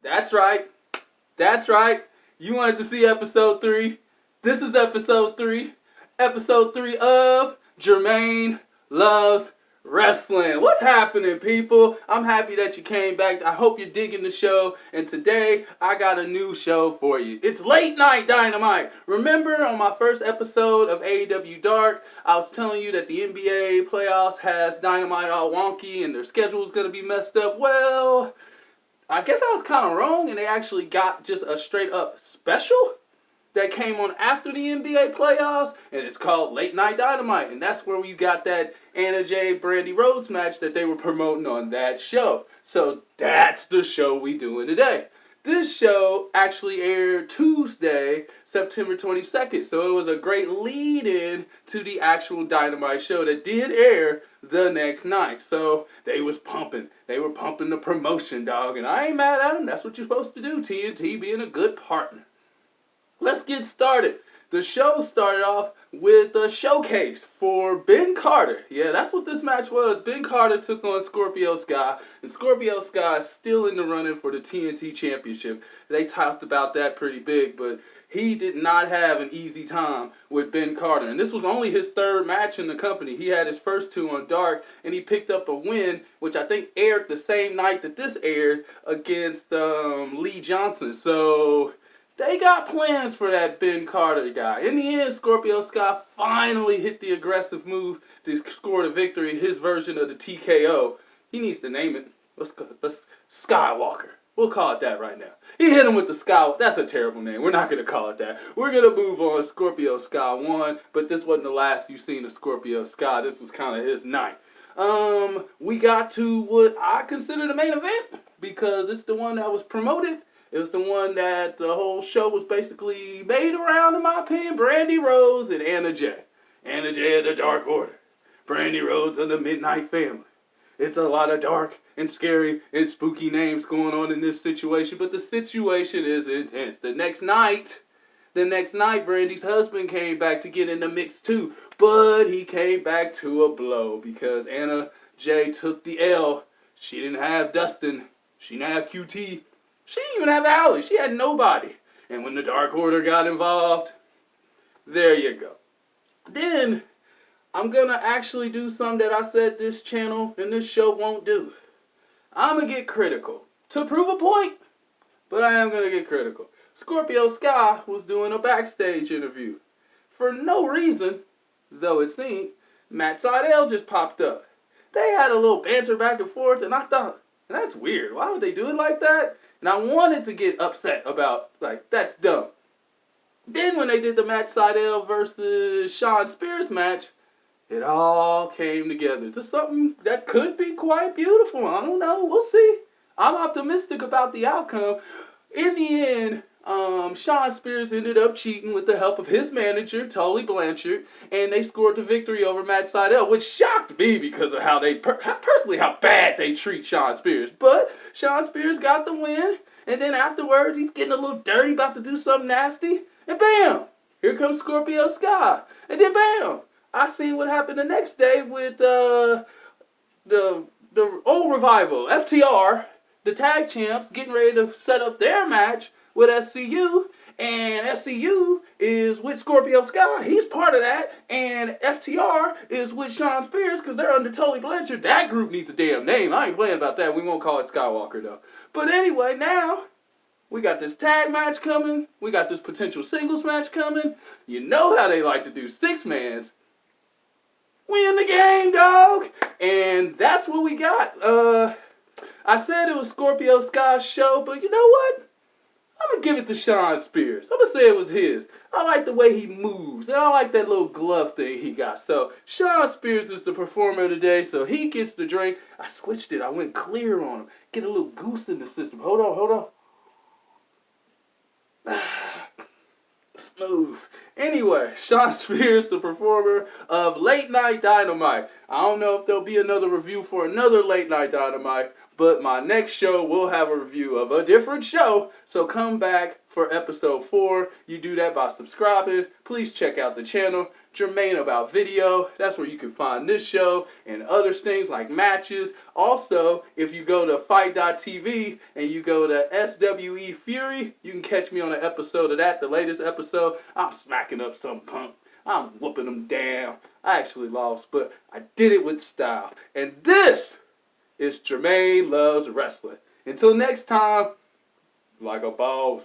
That's right. That's right. You wanted to see episode 3. This is episode 3. Episode 3 of Jermaine Loves Wrestling. What's happening, people? I'm happy that you came back. I hope you're digging the show. And today, I got a new show for you. It's Late Night Dynamite. Remember on my first episode of AEW Dark, I was telling you that the NBA playoffs has Dynamite all wonky and their schedule's going to be messed up. Well, I guess I was kind of wrong, and they actually got just a straight up special that came on after the NBA playoffs, and it's called Late Night Dynamite, and that's where you got that Anna Jay Brandy Rhodes match that they were promoting on that show. So that's the show we doing today. This show actually aired Tuesday, September 22nd, so it was a great lead-in to the actual Dynamite show that did air the next night. So they was pumping. They were pumping the promotion, dog, and I ain't mad at them. That's what you're supposed to do, TNT being a good partner. Let's get started. The show started off with a showcase for Ben Carter. Yeah, that's what this match was. Ben Carter took on Scorpio Sky, and Scorpio Sky is still in the running for the TNT Championship. They talked about that pretty big, but he did not have an easy time with Ben Carter. And this was only his third match in the company. He had his first two on Dark, and he picked up a win, which I think aired the same night that this aired, against Lee Johnson. So they got plans for that Ben Carter guy. In the end, Scorpio Sky finally hit the aggressive move to score the victory, his version of the TKO. He needs to name it. Let's Skywalker. We'll call it that right now. He hit him with the Sky. That's a terrible name. We're not going to call it that. We're going to move on. Scorpio Sky won, but this wasn't the last you've seen of Scorpio Sky. This was kind of his night. We got to what I consider the main event because it's the one that was promoted. It was the one that the whole show was basically made around, in my opinion. Brandy Rhodes and Anna Jay. Anna Jay of the Dark Order. Brandy Rhodes of the Midnight Family. It's a lot of dark and scary and spooky names going on in this situation, but the situation is intense. The next night, Brandy's husband came back to get in the mix too, but he came back to a blow because Anna Jay took the L. She didn't have Dustin. She didn't have QT. She didn't even have Allie. She had nobody. And when the Dark Order got involved, there you go. Then, I'm going to actually do something that I said this channel and this show won't do. I'm going to get critical. To prove a point, but I am going to get critical. Scorpio Sky was doing a backstage interview. For no reason, though it seemed, Matt Sydal just popped up. They had a little banter back and forth, and I thought, that's weird. Why would they do it like that? And I wanted to get upset about, that's dumb. Then when they did the Matt Sydal versus Shawn Spears match, it all came together to something that could be quite beautiful. I don't know. We'll see. I'm optimistic about the outcome. In the end, Shawn Spears ended up cheating with the help of his manager, Tully Blanchard, and they scored the victory over Matt Sydal, which shocked me because of how they, personally, how bad they treat Shawn Spears. But Shawn Spears got the win, and then afterwards, he's getting a little dirty, about to do something nasty, and bam, here comes Scorpio Sky, and then bam, I seen what happened the next day with the old revival, FTR, the tag champs, getting ready to set up their match with SCU, and SCU is with Scorpio Sky. He's part of that, and FTR is with Shawn Spears because they're under Tully Blanchard. That group needs a damn name. I ain't playing about that. We won't call it Skywalker, though. But anyway, now we got this tag match coming. We got this potential singles match coming. You know how they like to do six-mans. Win the game, dog! And that's what we got. I said it was Scorpio Sky's show, but you know what? I'm going to give it to Shawn Spears. I'm going to say it was his. I like the way he moves, and I like that little glove thing he got. So, Shawn Spears is the performer today, so he gets the drink. I switched it. I went clear on him. Get a little goose in the system. Hold on. Smooth. Anyway, Shawn Spears, the performer of Late Night Dynamite. I don't know if there'll be another review for another Late Night Dynamite, but my next show will have a review of a different show, so come back for episode 4. You do that by subscribing. Please check out the channel, Jermaine About Video. That's where you can find this show and other things like matches. Also, if you go to fight.tv and you go to SWE Fury, you can catch me on an episode of that, the latest episode. I'm smacking up some punk. I'm whooping them down. I actually lost, but I did it with style. And this is Jermaine Loves Wrestling. Until next time, like a boss.